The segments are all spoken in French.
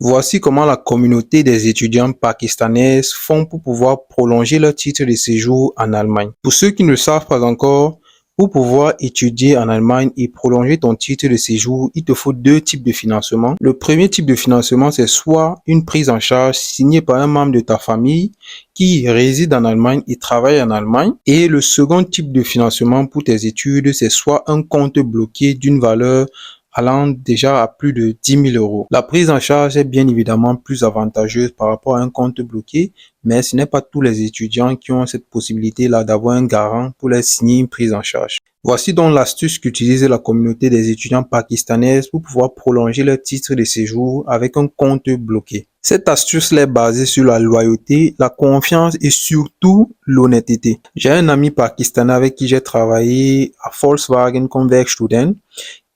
Voici comment la communauté des étudiants pakistanaises font pour pouvoir prolonger leur titre de séjour en Allemagne. Pour ceux qui ne le savent pas encore, pour pouvoir étudier en Allemagne et prolonger ton titre de séjour, il te faut deux types de financement. Le premier type de financement, c'est soit une prise en charge signée par un membre de ta famille qui réside en Allemagne et travaille en Allemagne. Et le second type de financement pour tes études, c'est soit un compte bloqué d'une valeur allant déjà à plus de 10 000 euros. La prise en charge est bien évidemment plus avantageuse par rapport à un compte bloqué, mais ce n'est pas tous les étudiants qui ont cette possibilité-là d'avoir un garant pour leur signer une prise en charge. Voici donc l'astuce qu'utilise la communauté des étudiants pakistanaises pour pouvoir prolonger leur titre de séjour avec un compte bloqué. Cette astuce est basée sur la loyauté, la confiance et surtout l'honnêteté. J'ai un ami pakistanais avec qui j'ai travaillé à Volkswagen comme Werkstudent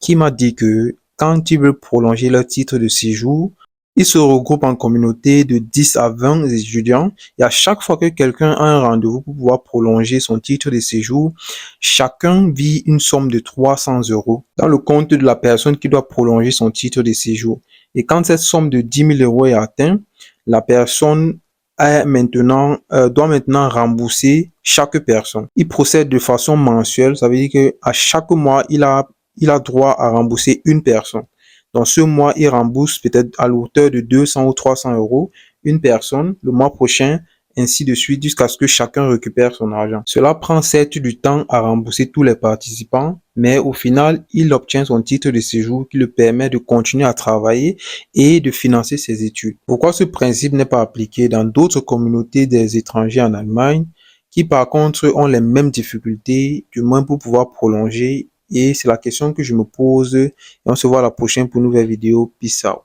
qui m'a dit que quand ils veulent prolonger leur titre de séjour, ils se regroupent en communauté de 10 à 20 étudiants et à chaque fois que quelqu'un a un rendez-vous pour pouvoir prolonger son titre de séjour, chacun vit une somme de 300 euros dans le compte de la personne qui doit prolonger son titre de séjour. Et quand cette somme de 10 000 euros est atteinte, la personne doit maintenant rembourser chaque personne. Il procède de façon mensuelle, ça veut dire que à chaque mois, il a droit à rembourser une personne. Dans ce mois, il rembourse peut-être à l'auteur de 200 ou 300 euros une personne. Le mois prochain, ainsi de suite, jusqu'à ce que chacun récupère son argent. Cela prend certes du temps à rembourser tous les participants, mais au final, il obtient son titre de séjour qui le permet de continuer à travailler et de financer ses études. Pourquoi ce principe n'est pas appliqué dans d'autres communautés des étrangers en Allemagne, qui par contre ont les mêmes difficultés, du moins pour pouvoir prolonger? Et c'est la question que je me pose. Et on se voit à la prochaine pour une nouvelle vidéo. Peace out.